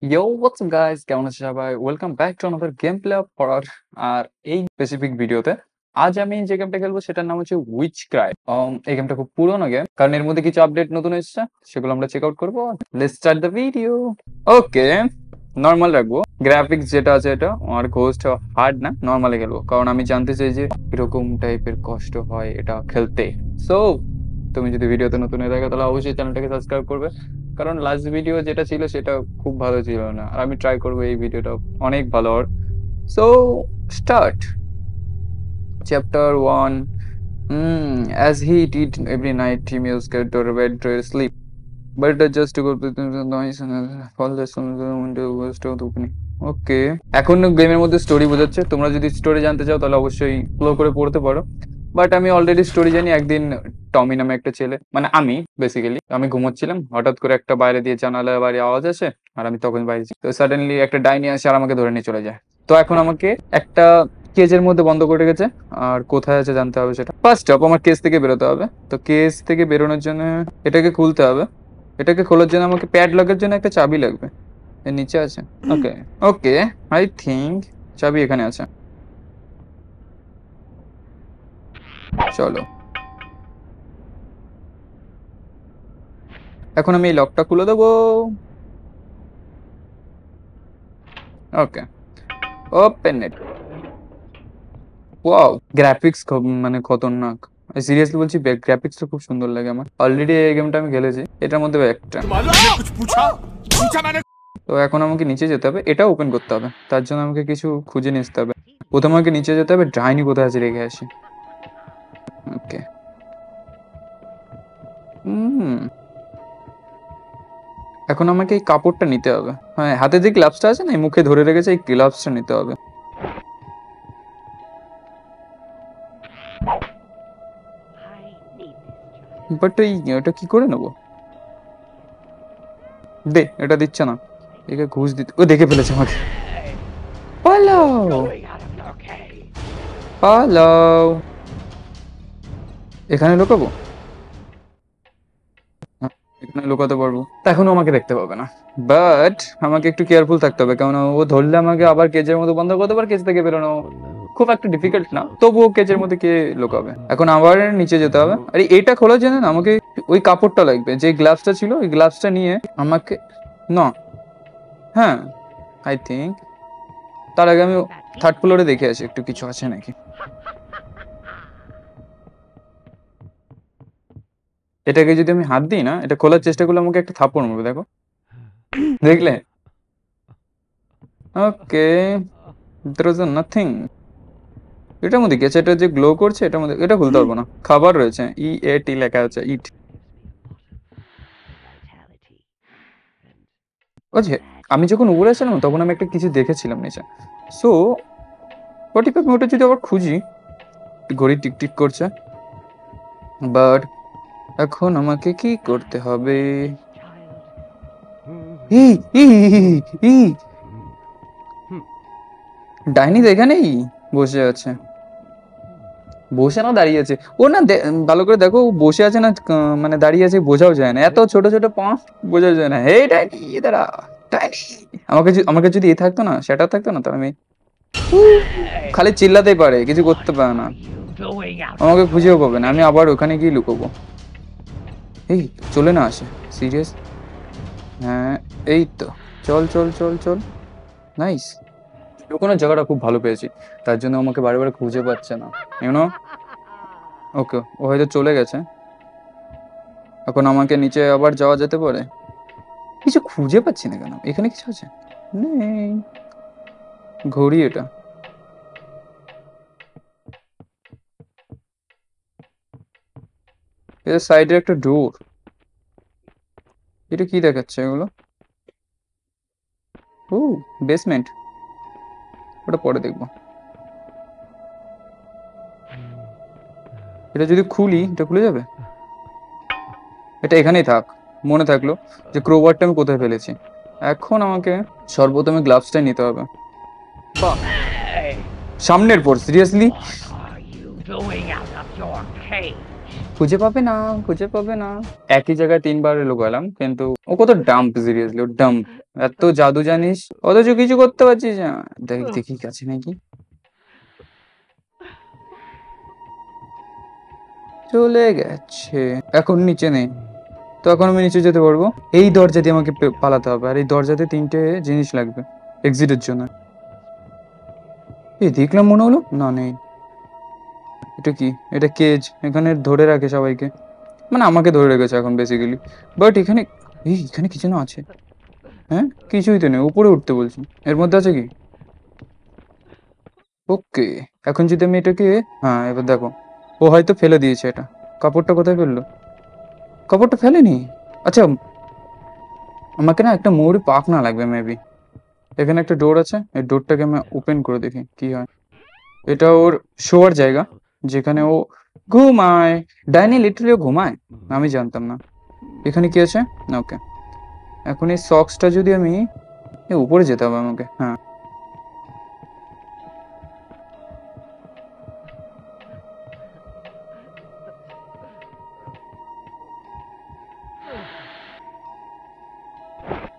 Yo, what's up guys? কেমন আছেন সবাই? Welcome back to another game play of horror. আর এই স্পেসিফিক ভিডিওতে আজ আমি যে গেমটা খেলবো সেটার নাম হচ্ছে উইচ ক্রাই। এই গেমটা খুব পুরোনো গেম, কারণ এর মধ্যে কিছু আপডেট নতুন এসেছে, সেগুলো আমরা চেক আউট করবো। Let's start the video. Okay, normal রাখবো। গ্রাফিক্স যেটা আছে এটা আর ঘোস্ট হার্ড না, নর্মালে খেলবো, কারণ আমি জানতে চাই যে এরকম টাইপের কষ্ট হয় এটা খেলতে। সো তুমি যদি ভিডিওতে নতুন হয়ে থাকো তাহলে অবশ্যই চ্যানেলটাকে সাবস্ক্রাইব করবে, কারণ লাস্ট ভিডিও যেটা ছিল সেটা খুব ভালো ছিল না, আর আমি ট্রাই করবো এই ভিডিওটা অনেক ভালো হওয়ার। So start chapter 1। As he did every night, he must get to bed to sleep. But just to go to the noise and all the sound of the window was to the opening. ওকে, এখন গেমের মধ্যে story বোঝাচ্ছে। তোমরা যদি story জানতে চাও তাহলে অবশ্যই ফলো করে পড়তে পারো, বাট আমি অলরেডি স্টোরি জানি। একদিন টমি নামে একটা ছেলে, মানে আমি বেসিক্যালি আমি ঘুমোচ্ছিলাম, হঠাৎ করে একটা বাইরে দিয়ে জানালার বাইরে আওয়াজ আসে, আর আমি তখন বাইরে তো সাডেনলি একটা ডাইনি আসে আর আমাকে ধরে নিয়ে চলে যায়। তো এখন আমাকে একটা কেজের মধ্যে বন্ধ করে গেছে, আর কোথায় আছে জানতে হবে। সেটা ফার্স্ট স্টেপ, আমার কেস থেকে বেরোতে হবে। তো কেস থেকে বেরোনোর জন্য এটাকে খুলতে হবে। এটাকে খোলার জন্য আমাকে প্যাড লকের জন্য একটা চাবি লাগবে, এর নিচে আছে। ওকে ওকে, আই থিঙ্ক চাবি এখানে আছে। চলো, এখন আমি এই লকটা খুলে দেবো। ওকে, ওপেন ইট। ওয়াও, গ্রাফিক্স মানে খতরনাক। সিরিয়াসলি বলছি, গ্রাফিক্সটা খুব সুন্দর লাগে আমার। অলরেডি এই গেমটা আমি খেলেছি, এটার মধ্যে একটা। তো এখন আমাকে নিচে যেতে হবে, এটা ওপেন করতে হবে। তার জন্য আমাকে কিছু খুঁজে নিয়ে আসতে হবে। প্রথমে আমাকে নিচে যেতে হবে, ডাইনি কোথায় আছে রেখে আসি। ওকে, এখন আমাকে এই কাপড়টা নিতে হবে। হ্যাঁ, হাতে যে গ্লাভসটা আছে না, এই মুখে ধরে রেখেছে, এই গ্লাভসটা নিতে হবে। বাট এটা কি করে নেবো? দে, এটা দিচ্ছে না। একে ঘুষ দিতে, ও দেখে ফেলেছে আমাকে। পালাও পালাও, এখানে লুকাবো। হ্যাঁ, এখানে লুকাতে পারবো। তা এখনো আমাকে দেখতে পাবে না, বাট আমাকে একটু কেয়ারফুল থাকতে হবে, কারণ ও ধরলে আমাকে আবার কেজের মধ্যে বন্ধ করতে পারে। কেজ থেকে বেরোনো খুব একটা ডিফিকাল্ট না, তবুও কেজের মধ্যে কে লুকাবে। এখন আবার নিচে যেতে হবে। আরে এইটা খোলার জন্য না আমাকে ওই কাপড়টা লাগবে, যে গ্লাভসটা ছিল ওই গ্লাভসটা নিয়ে আমাকে না। হ্যাঁ, আই থিঙ্ক তার আগে আমি থার্ড ফ্লোরে দেখে আসি একটু কিছু আছে নাকি। এটাকে যদি আমি হাত দিই না, এটা খোলার চেষ্টা করলে আমাকে একটা থাপ্পড় মারবে, দেখো। দেখলে? ওকে, there is নাথিং। এটার মধ্যে কি আছে? এটা যে গ্লো করছে এটার মধ্যে, এটা খুলতে পারবো না। খাবার রয়েছে, EAT লেখা আছে, ইট। বুঝছে, আমি যখন উপরে আসলাম তখন আমি একটা কিছু দেখেছিলাম নিচে। সো হোয়াট ইফ আমি ওটা যদি আবার খুঁজি। ঘড়ি টিকটিক করছে, বাট এখন আমাকে কি করতে হবে? এই ডাইনি তো এখানেই বসে আছে। বসে না দাঁড়িয়ে আছে ও? না, ভালো করে দেখো, ও বসে আছে না মানে দাঁড়িয়ে আছে বোঝাও যায় না, এত ছোট ছোট পা, বোঝা যায় না। হে ডাইনি, দাঁড়া। ডাইনি, আমাকে যদি এ থাকতো না, সেটা থাকতো না, তাহলে আমি খালি চিল্লাতেই পারে, কিছু করতে পারে না, আমাকে খুঁজেও পাবে না। আমি আবার ওখানে গিয়ে লুকোবো। এই চলে না আসে, সিরিয়াস। হ্যাঁ, এই তো, চল চল চল চল। নাইস, লুকোনোর জায়গাটা খুব ভালো পেয়েছি, তার জন্য আমাকে বারে বারে খুঁজে পাচ্ছে না, ইউনো। ওকে, ও হয়তো চলে গেছে। এখন আমাকে নিচে আবার যাওয়া যেতে পারে। কিছু খুঁজে পাচ্ছি না কেন, এখানে কিছু আছে? নেই। ঘড়ি এটা, এর সাইডে একটা ডোর। এটা কি দেখাচ্ছে এগুলো? ও, বেসমেন্ট। ওটা পরে দেখবো। এটা যদি খুলি, এটা খুলে যাবে। এটা এখানেই থাক। মনে থাকলো যে ক্রোবারটা আমি কোথায় ফেলেছি। এখন আমাকে সর্বপ্রথমে গ্লাভসটাই নিতে হবে। বাহ, সামনের পর, সিরিয়াসলি। খুঁজে পাবে না, খুঁজে পাবে না। একই জায়গায় ৩ বার লুকালাম, কিন্তু ও কত ডাম্প, সিরিয়াসলি ও ডাম্প। এত জাদু জানিস অথচ কিছু করতে পারছিস না। দেখি কাছে নাকি। চলে গেছে। এখন নিচে নেই, তো এখন আমি নিচে যেতে পারবো। এই দরজা দিয়ে আমাকে পালাতে হবে, আর এই দরজাতে ৩টে জিনিস লাগবে এক্সিটের জন্য। এই দেখলাম মনে হলো, না নেই। এটা কি? এটা কেজ, এখানে ধরে রাখে সবাইকে, মানে আমাকে ধরে রেখেছে এখন বেসিক্যালি। বাট এখানে, এখানে কি যেন আছে। হ্যাঁ, কিছুই তো নেই, উপরে উঠতে বলছি। এর মধ্যে আছে কি? ওকে, এখন যদি আমি এটাকে, হ্যাঁ এবার দেখো, ও হয়তো ফেলে দিয়েছে এটা। কাপড়টা কোথায় ফেললো? কাপড়টা ফেলেনি। আচ্ছা, আমাকে না একটা মৌরি পাক না লাগবে মেবি। এখানে একটা ডোর আছে, এই ডোরটাকে আমি ওপেন করে দেখি কি হয়। এটা ওর শোয়ার জায়গা, যেখানে ও ঘুমায়। ডাইনি লিটারালি ও ঘুমায়, আমি জানতাম না। এখানে কি আছে? ওকে, এখন এই সক্সটা যদি আমি, উপরে যেতে হবে আমাকে, হ্যাঁ।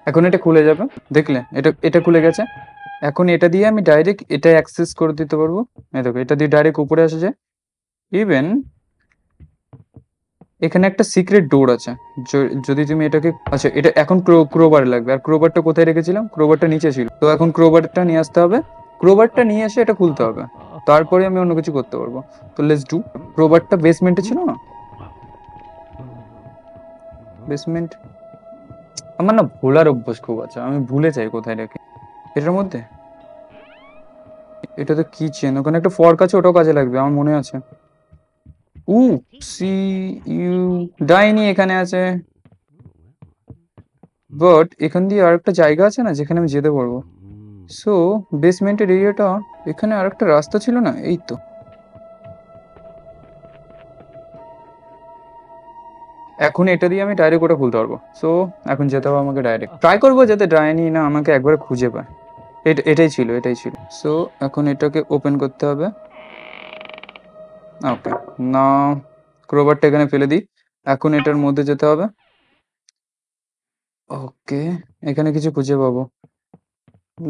এখন এটা খুলে যাবে, দেখলে এটা এটা খুলে গেছে। এখন এটা দিয়ে আমি ডাইরেক্ট এটা অ্যাক্সেস করে দিতে পারবো। এই দেখো, এটা দিয়ে ডাইরেক্ট উপরে আসা যায়। ইভেন এখানে একটা সিক্রেট ডোর আছে। যদি তুমি এটাকে, আচ্ছা এটা এখন ক্রোবার লাগবে। আর ক্রোবারটা কোথায় রেখেছিলাম? ক্রোবারটা নিচে ছিল, তো এখন ক্রোবারটা নিয়ে আসতে হবে। ক্রোবারটা নিয়ে এসে এটা খুলতে হবে, তারপরে আমি অন্য কিছু করতে পারবো। তো লেটস ডু। ক্রোবারটা বেসমেন্টে ছিল না? বেসমেন্ট, আমার না ভোলার অভ্যাস খুব আছে, আমি ভুলে যাই কোথায় রেখে। এটার মধ্যে, এটা তো কিচেন, ওখানে একটা ফর্ক আছে, ওটাও কাজে লাগবে আমার মনে আছে। উ সি ইউ, ডাইনি এখানে আছে। বাট এখান দিয়ে আরেকটা জায়গা আছে না যেখানে আমি যেতে পারবো। সো বেসমেন্টের এরিয়াটা, এখানে আরেকটা রাস্তা ছিল না? এই তো। এখন এটা দিয়ে আমি ডাইরেক্ট ওটা খুলতে পারবো। সো এখন যেতে হবে আমাকে ডাইরেক্ট। ট্রাই করবো যাতে ডাইনি না আমাকে একবারে খুঁজে পায়। এটাই ছিল, এটাই ছিল। সো এখন এটাকে ওপেন করতে হবে। ওকে, না, ক্রোবারটা এখানে ফেলে দিই। এখন এটার মধ্যে যেতে হবে। ওকে, এখানে কিছু খুঁজে পাবো।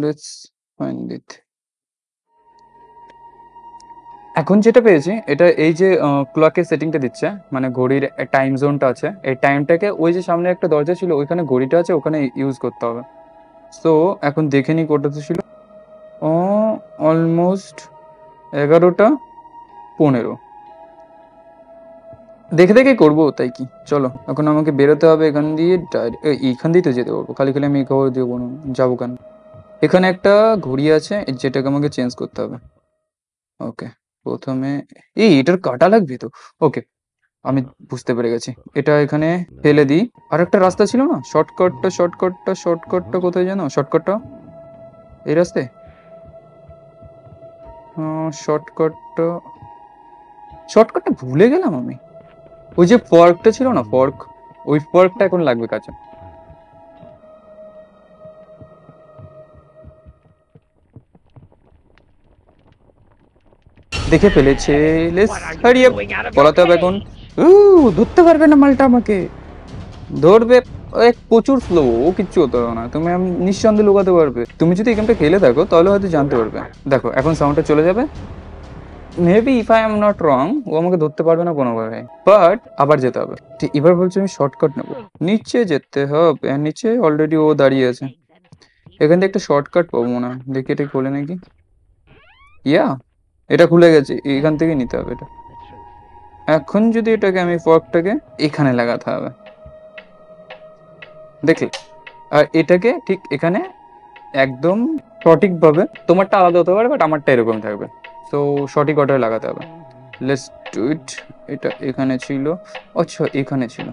Let's find it. এখন যেটা পেয়েছি, এটা এই যে ক্লকের সেটিংটা দিচ্ছে, মানে ঘড়ির টাইম জোনটা আছে, এই টাইমটাকে ওই যে সামনে একটা দরজা ছিল ওইখানে ঘড়িটা আছে, ওখানে ইউজ করতে হবে। সো এখন দেখে নিই কোটাতে ছিল। ও, অলমোস্ট 11টা 15। দেখে দেখে করবো, তাই কি। চলো এখন আমাকে বেরোতে হবে এখান দিয়ে। এইখান দিয়ে তো যেতে পারবো, খালি খালি আমি এই খবর দিয়ে যাবো কেন? এখানে একটা ঘড়ি আছে যেটাকে আমাকে চেঞ্জ করতে হবে। ওকে, প্রথমে এটার কাটা লাগবে তো। ওকে, আমি বুঝতে পেরে গেছি। এটা এখানে ফেলে দিই। আর একটা রাস্তা ছিল না, শর্টকাটটা কোথায় জানো? শর্টকাটটা এই রাস্তায়। শর্টকাটটা, শর্টকাটটা ভুলে গেলাম আমি। ওই যে ফর্কটা ছিল না, ফর্ক, ওই ফর্কটা এখন লাগবে কাছে। দেখে ফেলেছে। লেটস হারি আপ, পলাতে হবে এখন। ধরতে পারবে না মালটা আমাকে, ধরবে। এক প্রচুর স্লো, ও কিচ্ছু হতে হবে না, তুমি আমি নিঃসন্দেহে লুকাতে পারবে। তুমি যদি এই গেমটা খেলে থাকো তাহলে হয়তো জানতে পারবে। দেখো এখন সাউন্ডটা চলে যাবে। Maybe if I am not wrong, ও আমাকে ধরতে পারবে না কোনোভাবে। বাট আবার যেতে হবে। ঠিক এবার বলছি আমি শর্টকাট নেবো, নিচে যেতে হবে। নিচে অলরেডি ও দাঁড়িয়ে আছে। এখান থেকে একটা শর্টকাট পাবো মনে হয়, দেখি এটা খোলে নাকি। ইয়া, এটা খুলে গেছে, এখান থেকে নিতে হবে এটা। এখন যদি এটাকে আমি ফর্কটাকে এখানে লাগাতে হবে, দেখলে। আর এটাকে ঠিক এখানে একদম সঠিকভাবে, তোমারটা আলাদা হতে পারে বাট আমারটা এরকম থাকবে। তো সঠিক অর্ডারে লাগাতে হবে। Let's do it. এটা এখানে ছিল, আচ্ছা এখানে ছিল।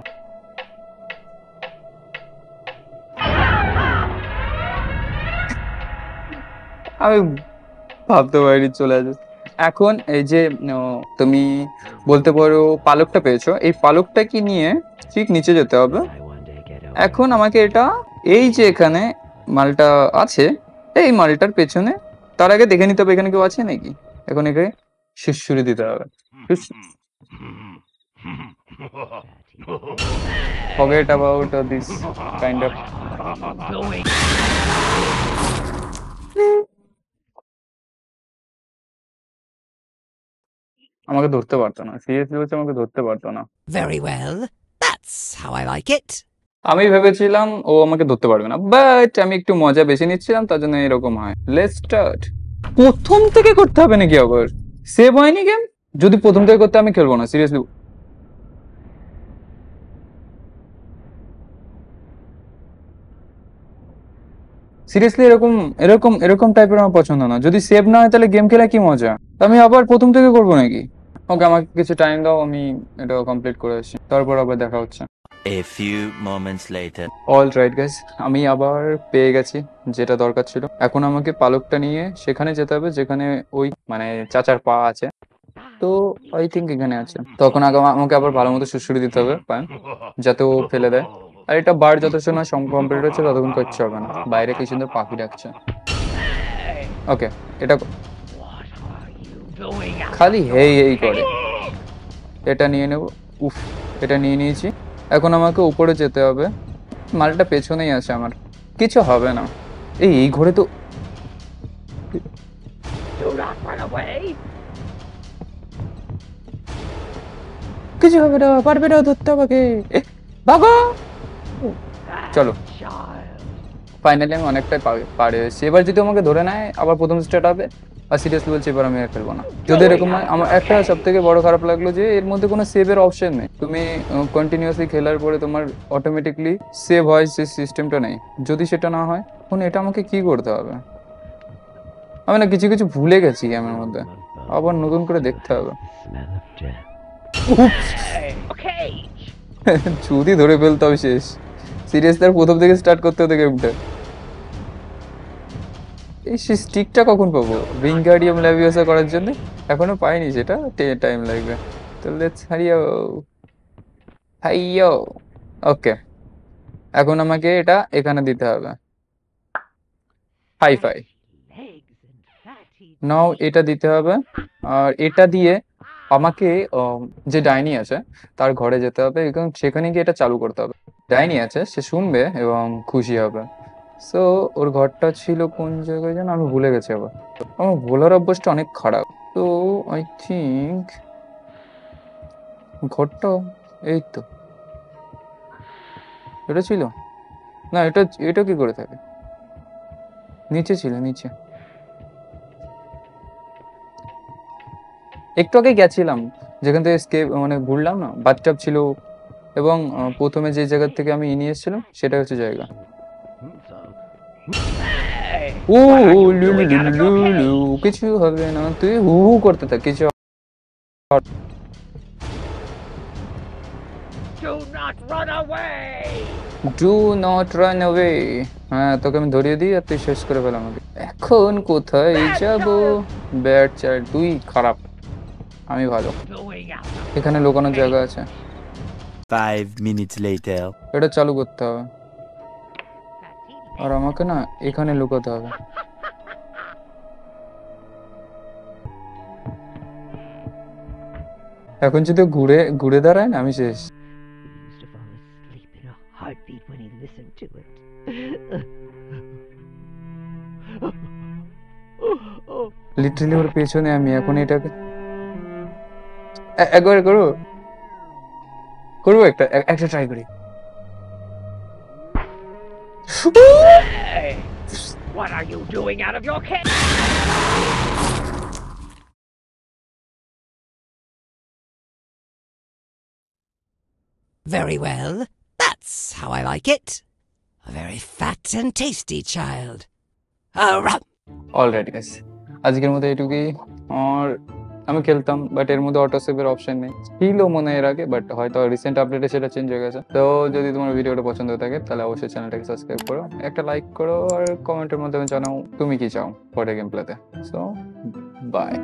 আমি ভাবতে পারিনি চলে আসবে। এখন এই যে তুমি বলতে পারো পালকটা পেয়েছো, এই পালকটা কি নিয়ে ঠিক নিচে যেতে হবে। এখন আমাকে এটা, এই যে এখানে মালটা আছে, এই মালটার পেছনে, তার আগে দেখে নিতে হবে এখানে কেউ আছে নাকি। এখন একে শিরশিরে দিতে হবে। Forget about this kind of. আমাকে ধরতে পারতো না, সিরিয়াসলি বলছে আমাকে ধরতে পারতো না। Very well. That's how I like it. আমি ভেবেছিলাম ও আমাকে ধরতে পারবে না, বাট আমি একটু মজা বেশি নিচ্ছিলাম, তার জন্য এরকম হয়। Let's start. প্রথম থেকে করতে হবে নাকি আবার? সেভ হয়নি গেম? যদি প্রথম থেকে করতে আমি খেলবো না, সিরিয়াসলি। সিরিয়াসলি এরকম এরকম এরকম টাইপের আমার পছন্দ না। যদি সেভ না হয় তাহলে গেম খেলা কি মজা? আমি আবার প্রথম থেকে করবো নাকি? ওকে, আমাকে কিছু টাইম দাও, আমি এটা কমপ্লিট করে আসছি, তারপর আবার দেখা হচ্ছে। A few moments later. All right guys, আমি আবার পেয়ে গেছি যেটা দরকার ছিল। এখন আমাকে পালকটা নিয়ে সেখানে যেতে হবে যেখানে ওই মানে চাচার পা আছে। তো আই থিঙ্ক এখানে আছে। তখন আগে আমাকে আবার ভালো মতো সুড়সুড়ি দিতে হবে পায়ে, যাতে ও ফেলে দেয়। আর এটা বার যথেষ্ট না কমপ্লিট হচ্ছে ততক্ষণ করতে হবে না। বাইরে কি সুন্দর পাখি ডাকছে। ওকে, এটা খালি হেই হেই করে। এটা নিয়ে নেব। উফ, এটা নিয়ে নিয়েছি। এখন আমাকে উপরে যেতে হবে। মালটা পেছনেই আছে আমার, কিছু হবে না। এই ঘরে তো কিছু হবে না, পারবে না ধরতে আমাকে। ভাগো, চলো। ফাইনালি আমি অনেকটাই পারে হয়েছি। এবার যদি আমাকে ধরে নেয় আবার প্রথম স্টার্ট হবে। আর সিরিয়াসলি বলছি, এবার আমি আর খেলবো না যদি এরকম হয়। আমার একটা সব থেকে বড় খারাপ লাগলো যে এর মধ্যে কোনো সেভের অপশন নেই। তুমি কন্টিনিউয়াসলি খেলার পরে তোমার অটোমেটিকলি সেভ হয়, সেই সিস্টেমটা নেই। যদি সেটা না হয় তখন এটা আমাকে কি করতে হবে? আমি না কিছু কিছু ভুলে গেছি গেমের মধ্যে, আবার নতুন করে দেখতে হবে। যদি ধরে ফেলতে হবে শেষ। সিরিয়াসলি আর প্রথম থেকে স্টার্ট করতে হতো গেমটা। এই স্টিকটা কখন পাবো উইঙ্গার্ডিয়াম ল্যাভিওসা করার জন্য? এখনো পাইনি, সেটা টাইম লাগবে। তো লেটস হারিও হাইয়ো। ওকে, এখন আমাকে এটা এখানে দিতে হবে। হাই ফাই নাও, এটা দিতে হবে। আর এটা দিয়ে আমাকে যে ডাইনি আছে তার ঘরে যেতে হবে এবং সেখানে গিয়ে এটা চালু করতে হবে। ডাইনি আছে, সে শুনবে এবং খুশি হবে। সো ওর ঘরটা ছিল কোন জায়গায় যেন, আমি ভুলে গেছি আবার। আমার ভোলার অভ্যাসটা অনেক খারাপ। তো আই থিঙ্ক ঘরটা এই তো, এটা ছিল না। এটা এটা কি করে থাকে? নিচে ছিল, নিচে। একটু আগে গেছিলাম যেখান থেকে স্কেপ মানে ঘুরলাম না, বাথটাব ছিল। এবং প্রথমে যে জায়গা থেকে আমি নিয়ে এসেছিলাম সেটা হচ্ছে জায়গা। ও লুলু লুলু লুলু, কিছু হবে না, তুই হু হু করতে থাক, কিছু। Do not run away. হ্যাঁ, তোকে আমি ধরিয়ে দিই আর তুই শেষ করে ফেল আমাকে। এখন কোথায় যাব? ব্যাড চাইল্ড, তুই খারাপ, আমি ভালো। এখানে লুকানোর জায়গা আছে। 5 minutes later. এটা চালু করতে হবে আর আমাকে না এখানে লুকাতে হবে। এখন যদি ঘুরে ঘুরে দাঁড়ায় না, আমি শেষ। লিটারালি ওর পেছনে আমি। এখন এটাকে একবার করবো, করবো একটা ট্রাই করি। What are you doing out of your cage? Very well. That's how I like it. A very fat and tasty child. Rum. Alright guys, আজকের মতো এইটুকুই। আর আমি খেলতাম বাট এর মধ্যে অটো সেভের অপশন নেই। ছিল মনে হয় এর আগে, বাট হয়তো রিসেন্ট আপডেটে সেটা চেঞ্জ হয়ে গেছে। তো যদি তোমার ভিডিওটা পছন্দ হয়ে থাকে তাহলে অবশ্যই চ্যানেলটাকে সাবস্ক্রাইব করো, একটা লাইক করো আর কমেন্টের মাধ্যমে জানাও তুমি কি চাও পরে গেম প্লেতে। So by.